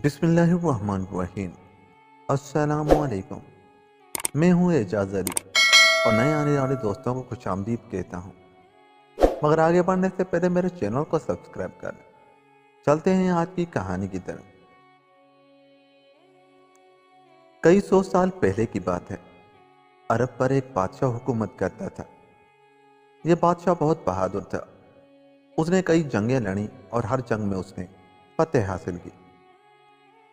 بسم اللہ الرحمن الرحیم۔ السلام علیکم۔ میں ہوں اعجاز علی اور نئے آنے والے دوستوں کو خوش آمدید کہتا ہوں، مگر آگے بڑھنے سے پہلے میرے چینل کو سبسکرائب کر لیں۔ چلتے ہیں آج کی کہانی کی طرف۔ کئی سو سال پہلے کی بات ہے، عرب پر ایک بادشاہ حکومت کرتا تھا۔ یہ بادشاہ بہت بہادر تھا۔ اس نے کئی جنگیں لڑیں اور ہر جنگ میں اس نے فتح حاصل کی۔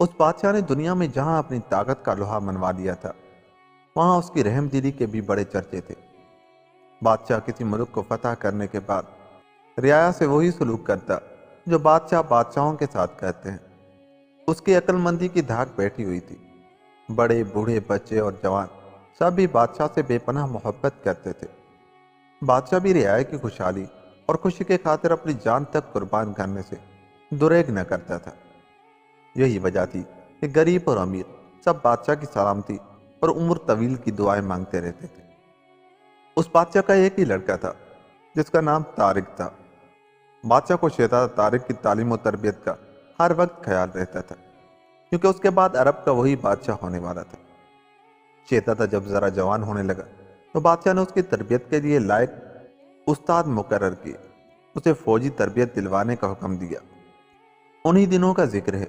اس بادشاہ نے دنیا میں جہاں اپنی طاقت کا لوہا منوا دیا تھا، وہاں اس کی رحم دلی کے بھی بڑے چرچے تھے۔ بادشاہ کسی ملک کو فتح کرنے کے بعد رعایا سے وہی سلوک کرتا جو بادشاہ بادشاہوں کے ساتھ کرتے ہیں۔ اس کی عقل مندی کی دھاک بیٹھی ہوئی تھی۔ بڑے بوڑھے بچے اور جوان سب بھی بادشاہ سے بے پناہ محبت کرتے تھے۔ بادشاہ بھی رعایا کی خوشحالی اور خوشی کے خاطر اپنی جان تک قربان کرنے سے دریغ نہ کرتا تھا۔ یہی وجہ تھی کہ غریب اور امیر سب بادشاہ کی سلامتی اور عمر طویل کی دعائیں مانگتے رہتے تھے۔ اس بادشاہ کا ایک ہی لڑکا تھا جس کا نام طارق تھا۔ بادشاہ کو شہزادہ طارق کی تعلیم و تربیت کا ہر وقت خیال رہتا تھا، کیونکہ اس کے بعد عرب کا وہی بادشاہ ہونے والا تھا۔ شہزادہ جب ذرا جوان ہونے لگا تو بادشاہ نے اس کی تربیت کے لیے لائق استاد مقرر کیے۔ اسے فوجی تربیت دلوانے کا حکم دیا۔ انہی دنوں کا ذکر ہے،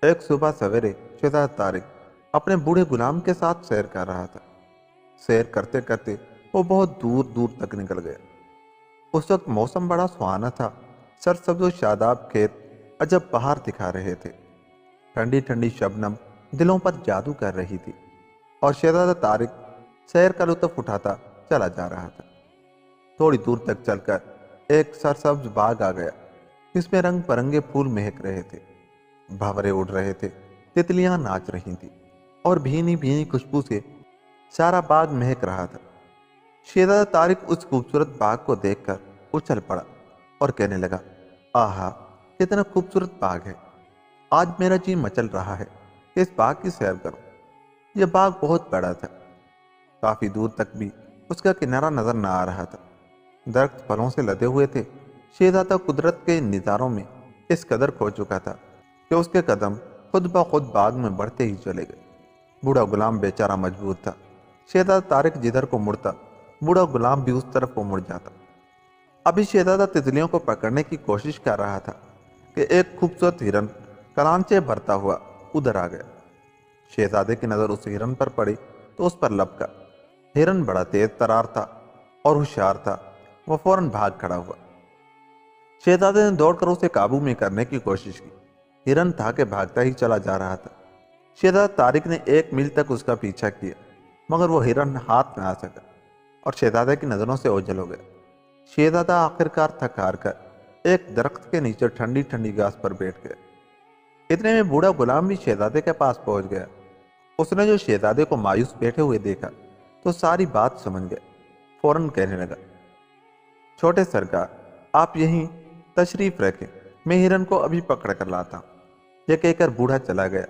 ایک صبح سویرے شہزادہ طارق اپنے بوڑھے غلام کے ساتھ سیر کر رہا تھا۔ سیر کرتے کرتے وہ بہت دور دور تک نکل گیا۔ اس وقت موسم بڑا سہانا تھا۔ سرسبز و شاداب کھیت عجب بہار دکھا رہے تھے۔ ٹھنڈی ٹھنڈی شبنم دلوں پر جادو کر رہی تھی، اور شہزادہ طارق سیر کا لطف اٹھاتا چلا جا رہا تھا۔ تھوڑی دور تک چل کر ایک سرسبز باغ آ گیا، جس میں رنگ برنگے پھول مہک رہے تھے، بھنورے اڑ رہے تھے، تتلیاں ناچ رہی تھیں، اور بھینی بھینی خوشبو سے سارا باغ مہک رہا تھا۔ شہزادہ طارق اس خوبصورت باغ کو دیکھ کر اچھل پڑا اور کہنے لگا، آہا، کتنا خوبصورت باغ ہے! آج میرا جی مچل رہا ہے کہ اس باغ کی سیر کروں۔ یہ باغ بہت بڑا تھا، کافی دور تک بھی اس کا کنارہ نظر نہ آ رہا تھا۔ درخت پھلوں سے لدے ہوئے تھے۔ شہزادہ قدرت کے نظاروں میں اس قدر کھو چکا تھا کہ اس کے قدم خود بخود باغ میں بڑھتے ہی چلے گئے۔ بوڑھا غلام بیچارہ مجبور تھا۔ شہزادہ طارق جدھر کو مڑتا، بوڑھا غلام بھی اس طرف کو مڑ جاتا۔ ابھی شہزادہ تتلیوں کو پکڑنے کی کوشش کر رہا تھا کہ ایک خوبصورت ہرن کلانچے بھرتا ہوا ادھر آ گیا۔ شہزادے کی نظر اس ہرن پر پڑی تو اس پر لپکا۔ ہرن بڑا تیز ترار تھا اور ہوشیار تھا۔ وہ فوراً بھاگ کھڑا ہوا۔ شہزادے نے دوڑ کر اسے قابو میں کرنے کی کوشش کی۔ ہرن تھا کہ بھاگتا ہی چلا جا رہا تھا۔ شہزادہ طارق نے 1 میل تک اس کا پیچھا کیا، مگر وہ ہرن ہاتھ نہ آ سکا اور شہزادے کی نظروں سے اوجھل ہو گیا۔ شہزادہ آخرکار تھک ہار کر ایک درخت کے نیچے ٹھنڈی ٹھنڈی گھاس پر بیٹھ گیا۔ اتنے میں بوڑھا غلام بھی شہزادے کے پاس پہنچ گیا۔ اس نے جو شہزادے کو مایوس بیٹھے ہوئے دیکھا تو ساری بات سمجھ گیا۔ فوراً کہنے لگا، چھوٹے سرکار، آپ یہیں تشریف رکھیں، میں ہرن کو ابھی پکڑ کر لاتا ہوں۔ یہ کہہ کر بوڑھا چلا گیا۔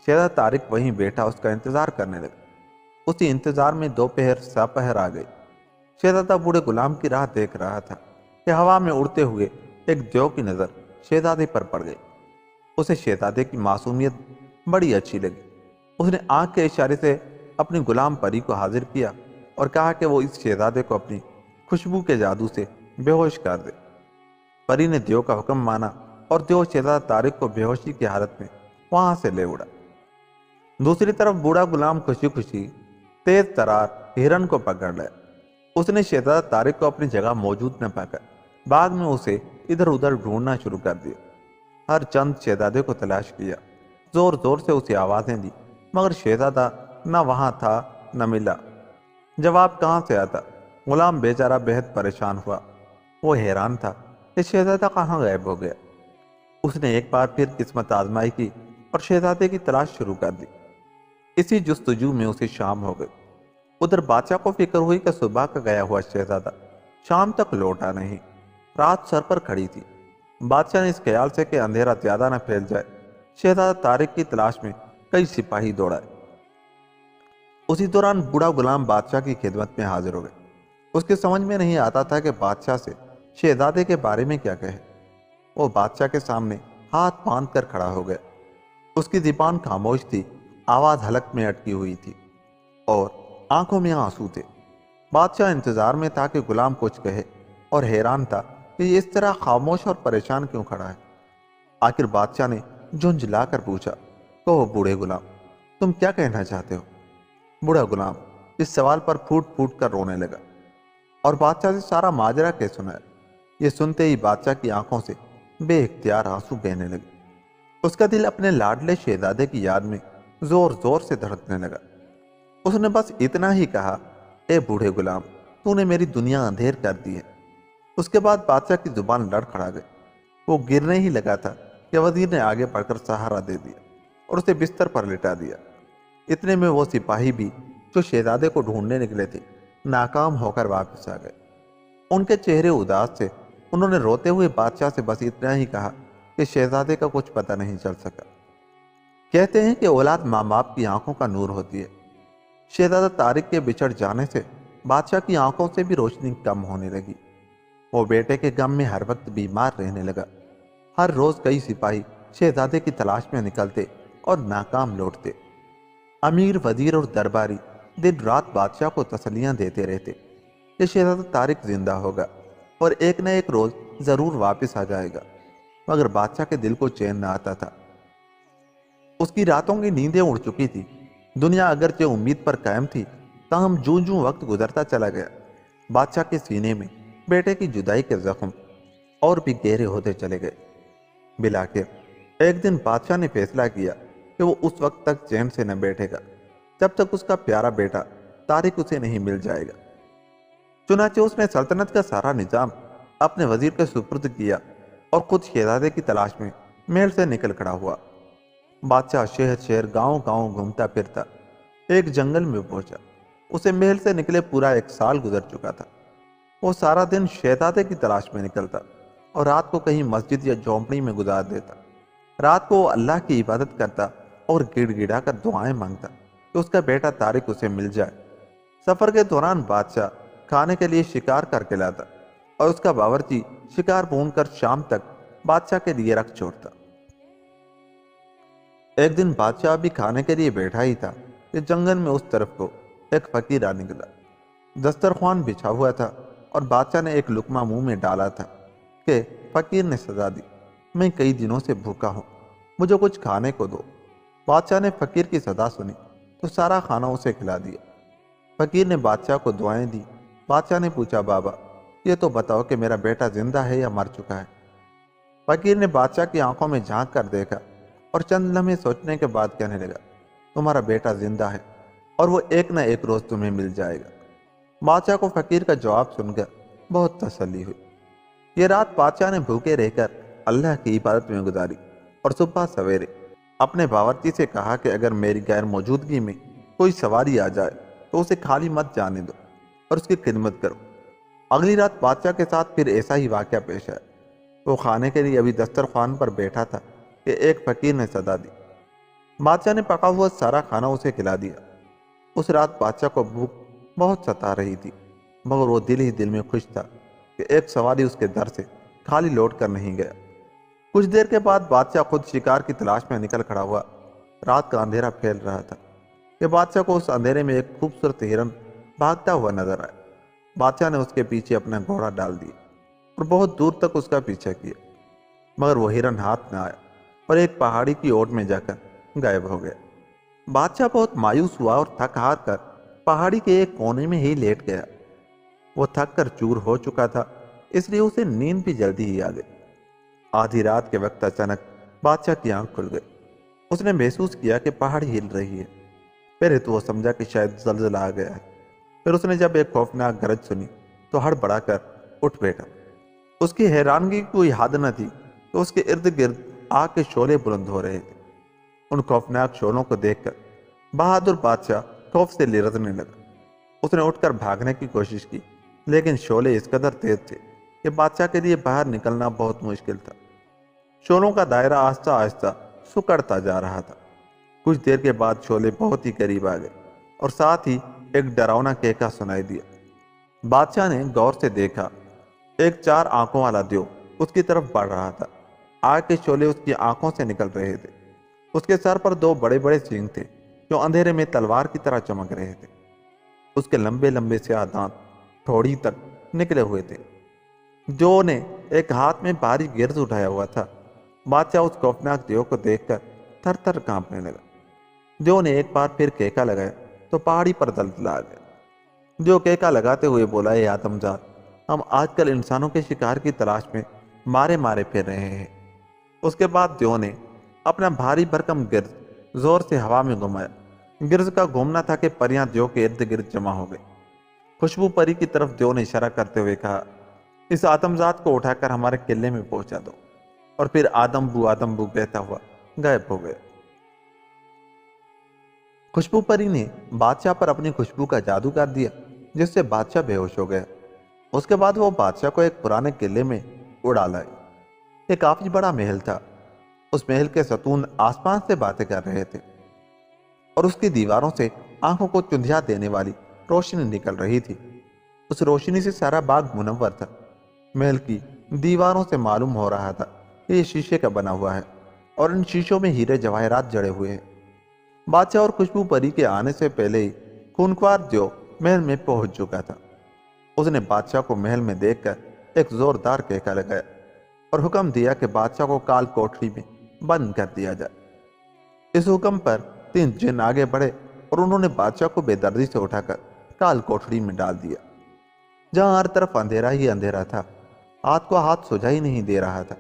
شہزادہ طارق وہیں بیٹھا اس کا انتظار کرنے لگا۔ اسی انتظار میں دوپہر سپہر آ گئی۔ شہزادہ بوڑھے غلام کی راہ دیکھ رہا تھا کہ ہوا میں اڑتے ہوئے ایک دیو کی نظر شہزادے پر پڑ گئی۔ اسے شہزادے کی معصومیت بڑی اچھی لگی۔ اس نے آنکھ کے اشارے سے اپنی غلام پری کو حاضر کیا اور کہا کہ وہ اس شہزادے کو اپنی خوشبو کے جادو سے بے ہوش کر دے۔ پری نے دیو کا حکم مانا اور دیو شہزادہ طارق کو بے ہوشی کی حالت میں وہاں سے لے اڑا۔ دوسری طرف بوڑھا غلام خوشی خوشی تیز ترار ہرن کو پکڑ لیا۔ اس نے شہزادہ طارق کو اپنی جگہ موجود نہ پا کر بعد میں اسے ادھر ادھر ڈھونڈنا شروع کر دیا۔ ہر چند شہزادے کو تلاش کیا، زور زور سے اسے آوازیں دی، مگر شہزادہ نہ وہاں تھا نہ ملا۔ جواب کہاں سے آتا؟ غلام بیچارہ بہت پریشان ہوا۔ وہ حیران تھا کہ شہزادہ کہاں غائب ہو گیا۔ اس نے ایک بار پھر قسمت آزمائی کی اور شہزادے کی تلاش شروع کر دی۔ اسی جستجو میں اسے شام ہو گئی۔ ادھر بادشاہ کو فکر ہوئی کہ صبح کا گیا ہوا شہزادہ شام تک لوٹا نہیں۔ رات سر پر کھڑی تھی۔ بادشاہ نے اس خیال سے کہ اندھیرا زیادہ نہ پھیل جائے، شہزادہ طارق کی تلاش میں کئی سپاہی دوڑائے۔ اسی دوران بوڑھا غلام بادشاہ کی خدمت میں حاضر ہو گئے۔ اس کے سمجھ میں نہیں آتا تھا کہ بادشاہ سے شہزادے کے بارے میں کیا کہے۔ وہ بادشاہ کے سامنے ہاتھ باندھ کر کھڑا ہو گیا۔ اس کی زبان خاموش تھی، آواز حلق میں اٹکی ہوئی تھی اور آنکھوں میں آنسو تھے۔ بادشاہ انتظار میں تھا کہ غلام کچھ کہے اور حیران تھا کہ یہ اس طرح خاموش اور پریشان کیوں کھڑا ہے۔ آخر بادشاہ نے جھنجھلا کر پوچھا، کہو بوڑھے غلام، تم کیا کہنا چاہتے ہو؟ بوڑھا غلام اس سوال پر پھوٹ پھوٹ کر رونے لگا اور بادشاہ سے سارا ماجرا کہہ سنایا۔ یہ سنتے ہی بادشاہ کی آنکھوں سے بے اختیار آنسو بہنے لگے۔ اس کا دل اپنے لاڈلے شہزادے کی یاد میں زور زور سے دھڑکنے لگا۔ اس نے بس اتنا ہی کہا، اے بوڑھے غلام، تو نے میری دنیا اندھیر کر دی ہے۔ اس کے بعد بادشاہ کی زبان لڑ کھڑا گئی۔ وہ گرنے ہی لگا تھا کہ وزیر نے آگے بڑھ کر سہارا دے دیا اور اسے بستر پر لٹا دیا۔ اتنے میں وہ سپاہی بھی جو شہزادے کو ڈھونڈنے نکلے تھے ناکام ہو کر واپس آ گئے۔ ان کے چہرے اداس تھے۔ انہوں نے روتے ہوئے بادشاہ سے بس اتنا ہی کہا کہ شہزادے کا کچھ پتہ نہیں چل سکا۔ کہتے ہیں کہ اولاد ماں باپ کی آنکھوں کا نور ہوتی ہے۔ شہزادہ طارق کے بچھڑ جانے سے بادشاہ کی آنکھوں سے بھی روشنی کم ہونے لگی۔ وہ بیٹے کے غم میں ہر وقت بیمار رہنے لگا۔ ہر روز کئی سپاہی شہزادے کی تلاش میں نکلتے اور ناکام لوٹتے۔ امیر، وزیر اور درباری دن رات بادشاہ کو تسلیاں دیتے رہتے کہ شہزادہ طارق زندہ ہوگا اور ایک نہ ایک روز ضرور واپس آ جائے گا، مگر بادشاہ کے دل کو چین نہ آتا تھا۔ اس کی راتوں کی نیندیں اڑ چکی تھی۔ دنیا اگرچہ امید پر قائم تھی، تاہم جوں جوں وقت گزرتا چلا گیا بادشاہ کے سینے میں بیٹے کی جدائی کے زخم اور بھی گہرے ہوتے چلے گئے۔ بالآخر ایک دن بادشاہ نے فیصلہ کیا کہ وہ اس وقت تک چین سے نہ بیٹھے گا جب تک اس کا پیارا بیٹا طارق اسے نہیں مل جائے گا۔ چنانچہ اس نے سلطنت کا سارا نظام اپنے وزیر کے سپرد کیا اور خود شہزادے کی تلاش میں محل سے نکل کھڑا ہوا۔ بادشاہ شہر شہر گاؤں گاؤں گھومتا پھرتا ایک جنگل میں پہنچا۔ اسے محل سے نکلے پورا 1 سال گزر چکا تھا۔ وہ سارا دن شہزادے کی تلاش میں نکلتا اور رات کو کہیں مسجد یا جھونپڑی میں گزار دیتا۔ رات کو وہ اللہ کی عبادت کرتا اور گڑ گڑا کر دعائیں مانگتا کہ اس کا بیٹا طارق اسے مل جائے۔ سفر کے دوران بادشاہ کھانے کے لیے شکار کر کے لاتا اور اس کا باورچی شکار بھون کر شام تک بادشاہ کے لیے رکھ چھوڑتا۔ ایک دن بادشاہ بھی کھانے کے لیے بیٹھا ہی تھا کہ جنگل میں اس طرف کو ایک فقیر آ نکلا۔ دسترخوان بچھا ہوا تھا اور بادشاہ نے ایک لقمہ منہ میں ڈالا تھا کہ فقیر نے سزا دی، میں کئی دنوں سے بھوکا ہوں، مجھے کچھ کھانے کو دو۔ بادشاہ نے فقیر کی صدا سنی تو سارا کھانا اسے کھلا دیا۔ فقیر نے بادشاہ کو دعائیں دی۔ بادشاہ نے پوچھا، بابا یہ تو بتاؤ کہ میرا بیٹا زندہ ہے یا مر چکا ہے؟ فقیر نے بادشاہ کی آنکھوں میں جھانک کر دیکھا اور چند لمحے سوچنے کے بعد کہنے لگا، تمہارا بیٹا زندہ ہے اور وہ ایک نہ ایک روز تمہیں مل جائے گا۔ بادشاہ کو فقیر کا جواب سن کر بہت تسلی ہوئی۔ یہ رات بادشاہ نے بھوکے رہ کر اللہ کی عبادت میں گزاری اور صبح سویرے اپنے باورچی سے کہا کہ اگر میری غیر موجودگی میں کوئی سواری آ جائے تو اسے خالی مت جانے دو اور اس کی خدمت کرو۔ اگلی رات بادشاہ کے ساتھ پھر ایسا ہی واقعہ پیش آیا۔ وہ کھانے کے لیے ابھی دسترخوان پر بیٹھا تھا کہ ایک فقیر نے صدا دی۔ بادشاہ نے پکا ہوا سارا کھانا اسے کھلا دیا۔ اس رات بادشاہ کو بھوک بہت ستا رہی تھی، مگر وہ دل ہی دل میں خوش تھا کہ ایک سواری اس کے در سے خالی لوٹ کر نہیں گیا۔ کچھ دیر کے بعد بادشاہ خود شکار کی تلاش میں نکل کھڑا ہوا۔ رات کا اندھیرا پھیل رہا تھا کہ بادشاہ کو اس اندھیرے میں ایک خوبصورت ہرن بھاگتا ہوا نظر آیا۔ بادشاہ نے اس کے پیچھے اپنا گھوڑا ڈال دیا اور بہت دور تک اس کا پیچھا کیا، مگر وہ ہرن ہاتھ نہ آیا اور ایک پہاڑی کی اوٹ میں جا کر غائب ہو گیا۔ بادشاہ بہت مایوس ہوا اور تھک ہار کر پہاڑی کے ایک کونے میں ہی لیٹ گیا۔ وہ تھک کر چور ہو چکا تھا، اس لیے اسے نیند بھی جلدی ہی آ گئی۔ آدھی رات کے وقت اچانک بادشاہ کی آنکھ کھل گئی۔ اس نے محسوس کیا کہ پہاڑی ہل رہی ہے۔ پہلے تو وہ سمجھا کہ شاید زلزلہ آ گیا ہے، پھر اس نے جب ایک خوفناک گرج سنی تو ہڑبڑا کر اٹھ بیٹھا۔ اس کی حیرانگی کی کوئی حد نہ تھی کہ اس کے ارد گرد آگ کے شعلے بلند ہو رہے تھے۔ ان خوفناک شعلوں کو دیکھ کر بہادر بادشاہ خوف سے لرزنے لگا۔ اس نے اٹھ کر بھاگنے کی کوشش کی، لیکن شعلے اس قدر تیز تھے کہ بادشاہ کے لیے باہر نکلنا بہت مشکل تھا۔ شعلوں کا دائرہ آہستہ آہستہ سکڑتا جا رہا تھا۔ کچھ دیر کے بعد شعلے بہت ہی قریب آ گئے اور ساتھ ہی ایک ڈراؤنا کہکا سنائی دیا۔ بادشاہ نے غور سے دیکھا، ایک 4 آنکھوں والا دیو اس کی طرف بڑھ رہا تھا۔ آگ کے شعلے اس کی آنکھوں سے نکل رہے تھے۔ اس کے سر پر 2 بڑے بڑے سینگ تھے جو اندھیرے میں تلوار کی طرح چمک رہے تھے۔ اس کے لمبے لمبے سیاہ دانت تھوڑی تک نکلے ہوئے تھے۔ جو نے ایک ہاتھ میں بھاری گرز اٹھایا ہوا تھا۔ بادشاہ اس خوفناک دیو کو دیکھ کر تھر تھر کانپنے لگا۔ دیو نے ایک بار پھر کیکا لگایا تو پہاڑی پر زلزلہ آ گیا۔ دیو کیکا لگاتے ہوئے بولا، اے آدمزاد، ہم آج کل انسانوں کے شکار کی تلاش میں مارے مارے پھر رہے ہیں۔ اس کے بعد دیو نے اپنا بھاری بھرکم گرز زور سے ہوا میں گھمایا۔ گرز کا گھومنا تھا کہ پریاں دیو کے ارد گرد جمع ہو گئی۔ خوشبو پری کی طرف دیو نے اشارہ کرتے ہوئے کہا، اس آدمزاد کو اٹھا کر ہمارے قلعے میں پہنچا دو۔ اور پھر آدم بو کہتا ہوا غائب ہو گیا۔ خوشبو پری نے بادشاہ پر اپنی خوشبو کا جادو کر دیا، جس سے بادشاہ بے ہوش ہو گیا۔ اس کے بعد وہ بادشاہ کو ایک پرانے قلعے میں اڑا لائی۔ یہ کافی بڑا محل تھا۔ اس محل کے ستون آسمان سے باتیں کر رہے تھے اور اس کی دیواروں سے آنکھوں کو چندھیا دینے والی روشنی نکل رہی تھی۔ اس روشنی سے سارا باغ منور تھا۔ محل کی دیواروں سے معلوم ہو رہا تھا کہ یہ شیشے کا بنا ہوا ہے اور ان شیشوں میں ہیرے جواہرات جڑے ہوئے ہیں۔ بادشاہ اور خوشبو پری کے آنے سے پہلے ہی خونخوار دیو محل میں پہنچ چکا تھا۔ اس نے بادشاہ کو محل میں دیکھ کر ایک زوردار کہکا لگایا اور حکم دیا کہ بادشاہ کو کال کوٹری میں بند کر دیا جائے۔ اس حکم پر 3 جن آگے بڑھے اور انہوں نے بادشاہ کو بے دردی سے اٹھا کر کال کوٹری میں ڈال دیا، جہاں ہر طرف اندھیرا ہی اندھیرا تھا۔ ہاتھ کو ہاتھ سجا ہی نہیں دے رہا تھا۔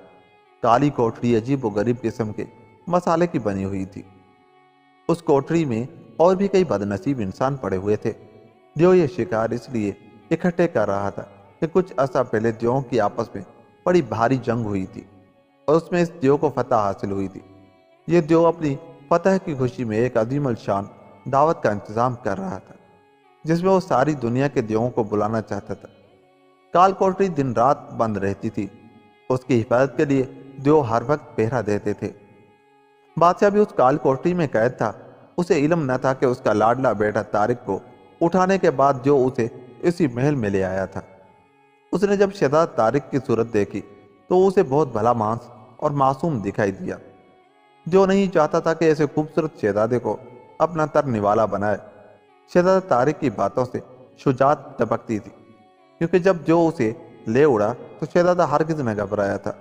کالی کوٹری عجیب و غریب قسم کے مسالے کی بنی ہوئی تھی۔ اس کوٹری میں اور بھی کئی بدنصیب انسان پڑے ہوئے تھے۔ دیو یہ شکار اس لیے اکٹھے کر رہا تھا کہ کچھ عرصہ پہلے دیووں کی آپس میں بڑی بھاری جنگ ہوئی تھی اور اس میں اس دیو کو فتح حاصل ہوئی تھی۔ یہ دیو اپنی فتح کی خوشی میں ایک عظیم الشان دعوت کا انتظام کر رہا تھا، جس میں وہ ساری دنیا کے دیووں کو بلانا چاہتا تھا۔ کال کوٹری دن رات بند رہتی تھی۔ اس کی حفاظت کے لیے دیو ہر وقت پہرا دیتے تھے۔ بادشاہ بھی اس کال کوٹری میں قید تھا۔ اسے علم نہ تھا کہ اس کا لاڈلا بیٹا طارق کو اٹھانے کے بعد جو اسے اسی محل میں لے آیا تھا۔ اس نے جب شہزادہ طارق کی صورت دیکھی تو اسے بہت بھلا مانس اور معصوم دکھائی دیا۔ جو نہیں چاہتا تھا کہ ایسے خوبصورت شہزادے کو اپنا تر نوالا بنائے۔ شہزادہ طارق کی باتوں سے شجاعت ٹپکتی تھی، کیونکہ جب جو اسے لے اڑا تو شہزادہ ہرگز نہ گھبرایا تھا۔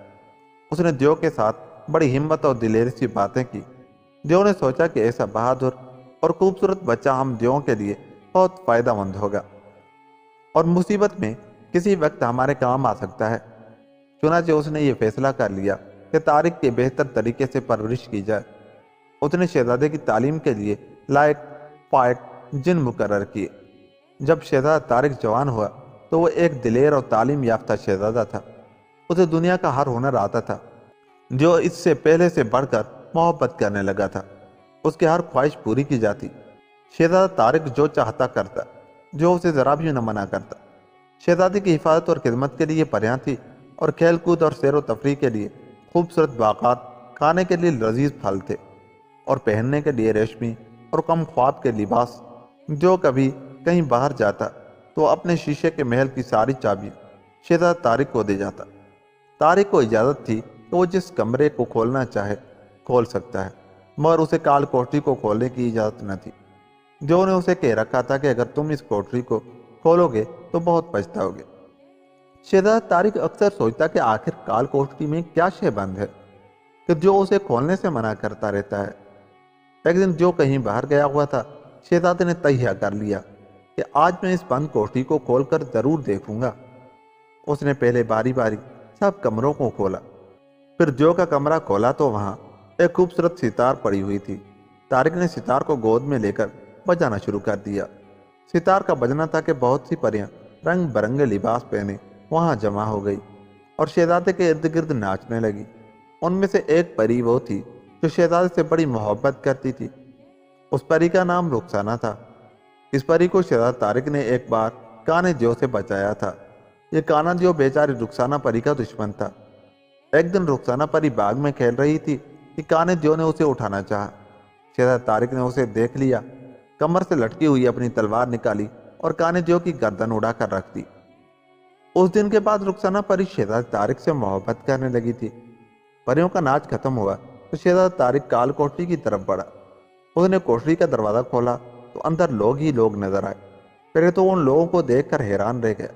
اس نے دیو کے ساتھ بڑی ہمت اور دلیری سے باتیں کی۔ دیو نے سوچا کہ ایسا بہادر اور خوبصورت بچہ ہم دیووں کے لیے بہت فائدہ مند ہوگا اور مصیبت میں کسی وقت ہمارے کام آ سکتا ہے۔ چنانچہ اس نے یہ فیصلہ کر لیا کہ طارق کے بہتر طریقے سے پرورش کی جائے۔ اس نے شہزادے کی تعلیم کے لیے لائق فائق جن مقرر کیے۔ جب شہزادہ طارق جوان ہوا تو وہ ایک دلیر اور تعلیم یافتہ شہزادہ تھا۔ اسے دنیا کا ہر ہنر آتا تھا، جو اس سے پہلے سے بڑھ کر محبت کرنے لگا تھا۔ اس کی ہر خواہش پوری کی جاتی۔ شہزادہ طارق جو چاہتا کرتا، جو اسے ذرا بھی نہ منع کرتا۔ شہزادی کی حفاظت اور خدمت کے لیے پریاں تھی اور کھیل کود اور سیر و تفریح کے لیے خوبصورت باغات، کھانے کے لیے لذیذ پھل تھے اور پہننے کے لیے ریشمی اور کم خواب کے لباس۔ جو کبھی کہیں باہر جاتا تو اپنے شیشے کے محل کی ساری چابیاں شہزادہ طارق کو دے جاتا۔ طارق کو اجازت تھی کہ وہ جس کمرے کو کھولنا چاہے کھول سکتا ہے، مگر اسے کال کوٹری کو کھولنے کی اجازت نہ تھی۔ جو نے اسے کہہ رکھا تھا کہ اگر تم اس کوٹری کو کھولو گے تو بہت پچھتاؤ گے۔ شہزادہ طارق اکثر سوچتا کہ آخر کال کوٹری میں کیا شے بند ہے کہ جو اسے کھولنے سے منع کرتا رہتا ہے۔ ایک دن جو کہیں باہر گیا ہوا تھا، شہزادے نے تہیہ کر لیا کہ آج میں اس بند کوٹری کو کھول کر ضرور دیکھوں گا۔ اس نے پہلے باری باری سب کمروں کو کھولا، پھر جو کا کمرہ کھولا تو وہاں ایک خوبصورت ستار پڑی ہوئی تھی۔ طارق نے ستار کو گود میں لے کر بجانا شروع کر دیا۔ ستار کا بجنا تھا کہ بہت سی پریاں رنگ برنگے لباس پہنے وہاں جمع ہو گئی اور شہزادے کے ارد گرد ناچنے لگی۔ ان میں سے ایک پری وہ تھی جو شہزادے سے بڑی محبت کرتی تھی۔ اس پری کا نام رخسانہ تھا۔ اس پری کو شہزادہ طارق نے ایک بار کانے دیو سے بچایا تھا۔ یہ کانا دیو بیچاری رخسانہ پری کا دشمن تھا۔ ایک دن رخسانہ پری باغ میں کھیل رہی تھی کہ کانے دیو نے اسے اٹھانا چاہا۔ شہزادہ طارق نے اسے دیکھ لیا، کمر سے لٹکی ہوئی اپنی تلوار نکالی اور کانے دیو کی گردن اڑا کر رکھ دی۔ اس دن کے بعد رخسانہ پری شہزادہ طارق سے محبت کرنے لگی تھی۔ پریوں کا ناچ ختم ہوا تو شہزادہ طارق کال کوٹری کی طرف بڑھا۔ اس نے کوٹری کا دروازہ کھولا تو اندر لوگ ہی لوگ نظر آئے۔ پہلے تو ان لوگوں کو دیکھ کر حیران رہ گیا،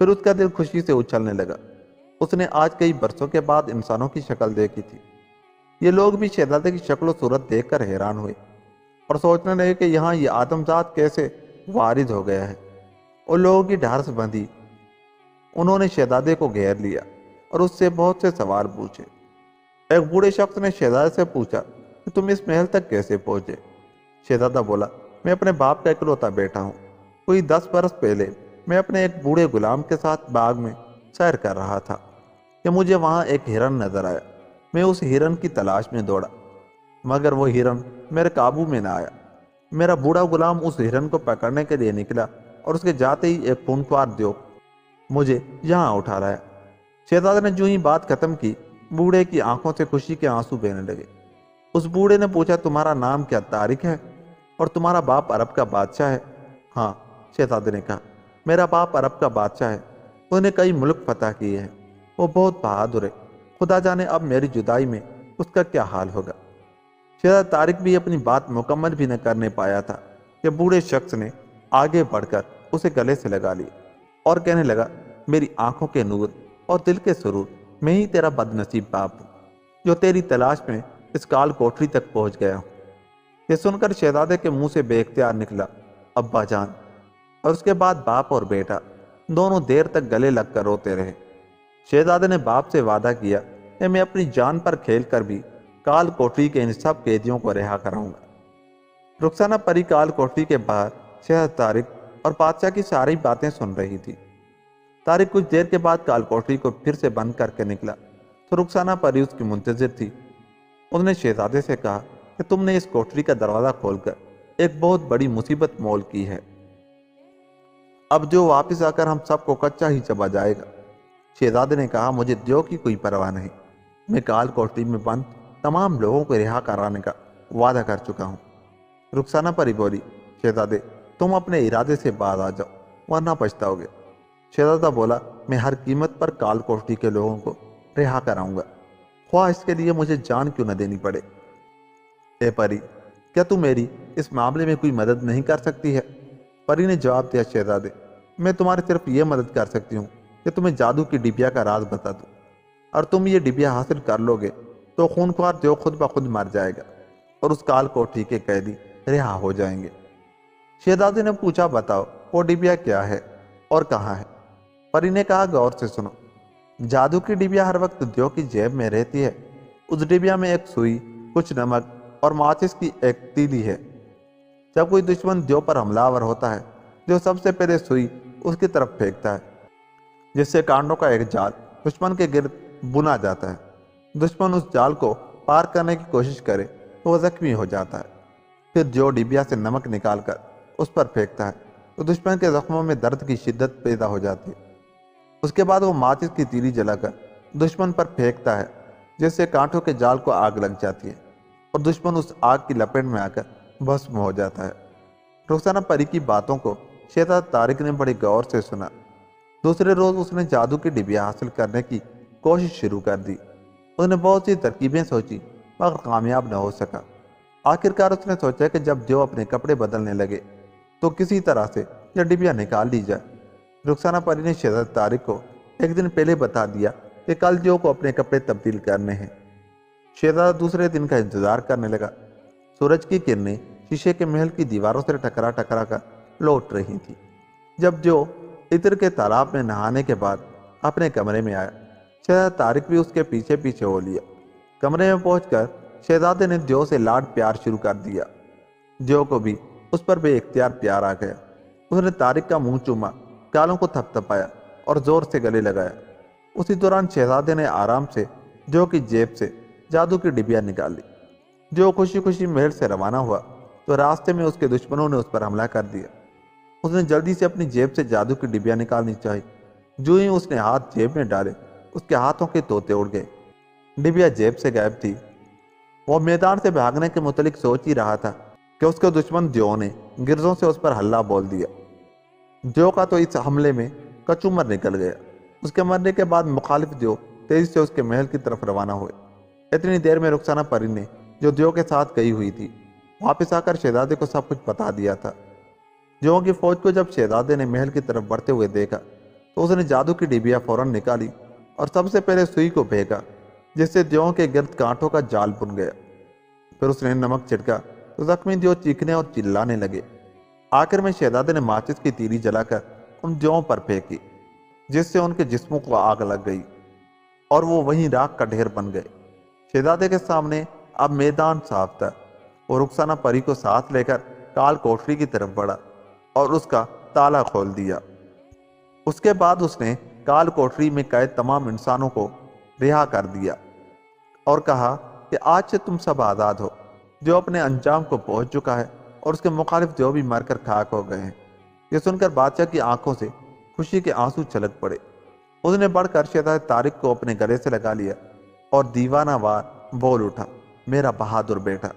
پھر اس کا دل خوشی سے اچھلنے لگا۔ اس نے آج کئی برسوں کے بعد انسانوں کی شکل دیکھی تھی۔ یہ لوگ بھی شہزادے کی شکل و صورت دیکھ کر حیران ہوئے اور سوچنے لگے کہ یہاں یہ آدمزاد کیسے وارد ہو گیا ہے۔ ان لوگوں کی ڈھارس بندھی، انہوں نے شہزادے کو گھیر لیا اور اس سے بہت سے سوال پوچھے۔ ایک بوڑھے شخص نے شہزادے سے پوچھا کہ تم اس محل تک کیسے پہنچے؟ شہزادہ بولا، میں اپنے باپ کا اکلوتا بیٹا ہوں۔ کوئی 10 برس پہلے میں اپنے ایک بوڑھے غلام کے ساتھ باغ میں سیر کر رہا تھا کہ مجھے وہاں ایک ہرن نظر آیا۔ میں اس ہرن کی تلاش میں دوڑا، مگر وہ ہرن میرے قابو میں نہ آیا۔ میرا بوڑھا غلام اس ہرن کو پکڑنے کے لیے نکلا اور اس کے جاتے ہی ایک خونخوار دیو مجھے یہاں اٹھا لایا۔ شہزادے نے جو ہی بات ختم کی، بوڑھے کی آنکھوں سے خوشی کے آنسو بہنے لگے۔ اس بوڑھے نے پوچھا، تمہارا نام کیا طارق ہے اور تمہارا باپ عرب کا بادشاہ ہے؟ ہاں، شہزادے نے کہا، میرا باپ عرب کا بادشاہ ہے، اس نے کئی ملک فتح کیے ہیں، وہ بہت بہادر ہے، خدا جانے اب میری جدائی میں اس کا کیا حال ہوگا۔ شہزادہ طارق بھی اپنی بات مکمل بھی نہ کرنے پایا تھا کہ بوڑھے شخص نے آگے بڑھ کر اسے گلے سے لگا لیا اور کہنے لگا، میری آنکھوں کے نور اور دل کے سرور، میں ہی تیرا بد نصیب باپ ہوں جو تیری تلاش میں اس کال کوٹری تک پہنچ گیا ہوں۔ یہ سن کر شہزادے کے منہ سے بے اختیار نکلا، ابا جان، اور اس کے بعد باپ اور بیٹا دونوں دیر تک گلے لگ کر روتے رہے۔ شہزادے نے باپ سے وعدہ کیا کہ میں اپنی جان پر کھیل کر بھی کال کوٹری کے ان سب قیدیوں کو رہا کراؤں گا۔ رخسانہ پری کال کوٹری کے باہر شہزادہ طارق اور بادشاہ کی ساری باتیں سن رہی تھی۔ طارق کچھ دیر کے بعد کال کوٹری کو پھر سے بند کر کے نکلا تو رخسانہ پری اس کی منتظر تھی۔ اس نے شہزادے سے کہا کہ تم نے اس کوٹری کا دروازہ کھول کر ایک بہت بڑی مصیبت مول کی ہے، اب جو واپس آ کر ہم سب کو کچا ہی چبا جائے گا۔ شہزادے نے کہا، مجھے دیو کی کوئی پرواہ نہیں، میں کال کوٹری میں بند تمام لوگوں کو رہا کرانے کا وعدہ کر چکا ہوں۔ رخسانہ پری بولی، شہزادے تم اپنے ارادے سے باز آ جاؤ ورنہ پچھتاؤ گے۔ شہزادہ بولا، میں ہر قیمت پر کال کوٹری کے لوگوں کو رہا کراؤں گا، خواہ اس کے لیے مجھے جان کیوں نہ دینی پڑے۔ اے پری، کیا تم میری اس معاملے میں کوئی مدد نہیں کر سکتی ہے؟ پری نے جواب دیا، شہزادے میں تمہاری صرف یہ مدد کر سکتی ہوں کہ تمہیں جادو کی ڈبیا کا راز بتا دوں، اور تم یہ ڈبیا حاصل کر لو گے تو خونخوار دیو خود بخود مر جائے گا اور اس کال کوٹری کے قیدی رہا ہو جائیں گے۔ شہزادے نے پوچھا، بتاؤ وہ ڈبیا کیا ہے اور کہاں ہے؟ پری نے کہا، غور سے سنو، جادو کی ڈبیا ہر وقت دیو کی جیب میں رہتی ہے۔ اس ڈبیا میں ایک سوئی، کچھ نمک اور ماچس کی ایک تیلی ہے۔ جب کوئی دشمن دیو پر حملہ آور ہوتا ہے، جو سب سے پہلے سوئی اس کی طرف پھینکتا ہے، جس سے کانٹوں کا ایک جال دشمن کے گرد بنا جاتا ہے۔ دشمن اس جال کو پار کرنے کی کوشش کرے تو وہ زخمی ہو جاتا ہے۔ پھر جو ڈبیا سے نمک نکال کر اس پر پھینکتا ہے تو دشمن کے زخموں میں درد کی شدت پیدا ہو جاتی ہے۔ اس کے بعد وہ ماچس کی تیلی جلا کر دشمن پر پھینکتا ہے، جس سے کانٹوں کے جال کو آگ لگ جاتی ہے اور دشمن اس آگ کی لپیٹ میں آ کر بھسم ہو جاتا ہے۔ رخسانہ پری کی باتوں کو شہزادہ طارق نے بڑے غور سے سنا۔ دوسرے روز اس نے جادو کی ڈبیا حاصل کرنے کی کوشش شروع کر دی۔ اس نے بہت سی ترکیبیں سوچی مگر کامیاب نہ ہو سکا۔ آخرکار اس نے سوچا کہ جب دیو اپنے کپڑے بدلنے لگے تو کسی طرح سے یہ ڈبیا نکال لی جائے۔ رخسانہ پری نے شہزادہ طارق کو ایک دن پہلے بتا دیا کہ کل دیو کو اپنے کپڑے تبدیل کرنے ہیں۔ شہزادہ دوسرے دن کا انتظار کرنے لگا۔ سورج کی کرنیں شیشے کے محل کی دیواروں سے ٹکرا ٹکرا کر لوٹ رہی تھی۔ جب دیو عطر کے تالاب میں نہانے کے بعد اپنے کمرے میں آیا، شہزادہ طارق بھی اس کے پیچھے پیچھے ہو لیا۔ کمرے میں پہنچ کر شہزادے نے دیو سے لاڈ پیار شروع کر دیا۔ دیو کو بھی اس پر بے اختیار پیار آ گیا۔ اس نے طارق کا منہ چوما، گالوں کو تھپ تھپایا اور زور سے گلے لگایا۔ اسی دوران شہزادے نے آرام سے دیو کی جیب سے جادو کی ڈبیا نکال لی۔ دیو خوشی خوشی محل سے روانہ ہوا تو راستے میں اس کے دشمنوں نے اس پر حملہ کر دیا۔ اس نے جلدی سے اپنی جیب سے جادو کی ڈبیا نکالنی چاہی۔ جو ہی اس نے ہاتھ جیب میں ڈالے، اس کے ہاتھوں کے طوطے اڑ گئے، ڈبیا جیب سے غائب تھی۔ وہ میدان سے بھاگنے کے متعلق سوچ ہی رہا تھا کہ اس کے دشمن دیو نے گرزوں سے اس پر حلہ بول دیا۔ دیو کا تو اس حملے میں کچومر نکل گیا۔ اس کے مرنے کے بعد مخالف دیو تیزی سے اس کے محل کی طرف روانہ ہوئے۔ اتنی دیر میں رخسانہ پری نے جو دیو کے ساتھ گئی ہوئی تھی واپس آ کر شہزادے کو سب کچھ بتا دیا تھا۔ دیو کی فوج کو جب شہزادے نے محل کی طرف بڑھتے ہوئے دیکھا تو اس نے جادو کی ڈبیا فوراً نکالی اور سب سے پہلے سوئی کو پھینکا، جس سے دیو کے گرد کانٹوں کا جال بن گیا۔ پھر اس نے نمک چھڑکا تو زخمی دیو چیخنے اور چلانے لگے۔ آخر میں شہزادے نے ماچس کی تیری جلا کر ان دیوؤں پر پھینکی، جس سے ان کے جسموں کو آگ لگ گئی اور وہ وہیں راکھ کا ڈھیر بن گئے۔ شہزادے کے سامنے اب میدان صاف تھا۔ وہ رخسانہ پری کو ساتھ لے کر کال کوٹری کی طرف بڑھا اور اس کا تالا کھول دیا۔ اس کے بعد اس نے کال کوٹری میں قید تمام انسانوں کو رہا کر دیا اور کہا کہ آج سے تم سب آزاد ہو۔ جو اپنے انجام کو پہنچ چکا ہے اور اس کے مخالف جو بھی مر کر خاک ہو گئے ہیں۔ یہ سن کر بادشاہ کی آنکھوں سے خوشی کے آنسو چھلک پڑے۔ اس نے بڑھ کر شہزادہ طارق کو اپنے گلے سے لگا لیا اور دیوانہ وار بول اٹھا، میرا بہادر بیٹا۔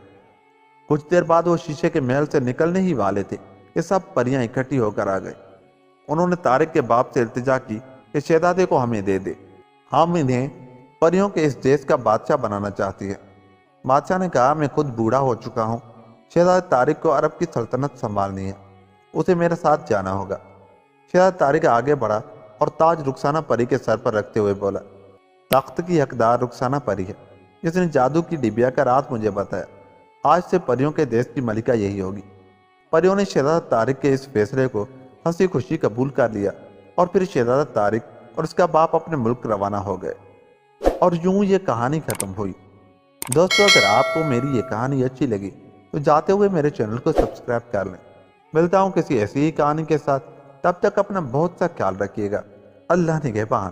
کچھ دیر بعد وہ شیشے کے محل سے نکلنے ہی والے تھے کہ سب پریاں اکٹھی ہو کر آ گئے۔ انہوں نے طارق کے باپ سے التجا کی کہ شہزادے کو ہمیں دے دے، ہم انہیں پریوں کے اس دیش کا بادشاہ بنانا چاہتی ہے۔ بادشاہ نے کہا، میں خود بوڑھا ہو چکا ہوں، شہزادہ طارق کو عرب کی سلطنت سنبھالنی ہے، اسے میرے ساتھ جانا ہوگا۔ شہزادہ طارق آگے بڑھا اور تاج رخسانہ پری کے سر پر رکھتے ہوئے بولا، تخت کی حقدار رخسانہ پری ہے، جس نے جادو کی ڈبیا کا راز مجھے بتایا۔ آج سے پریوں کے دیش کی ملکہ یہی ہوگی۔ پریوں نے شہزادہ طارق کے اس فیصلے کو ہنسی خوشی قبول کر لیا اور پھر شہزادہ طارق اور اس کا باپ اپنے ملک روانہ ہو گئے۔ اور یوں یہ کہانی ختم ہوئی۔ دوستو، اگر آپ کو میری یہ کہانی اچھی لگی تو جاتے ہوئے میرے چینل کو سبسکرائب کر لیں۔ ملتا ہوں کسی ایسی ہی کہانی کے ساتھ، تب تک اپنا بہت سا خیال رکھیے گا۔ اللہ نگہبان۔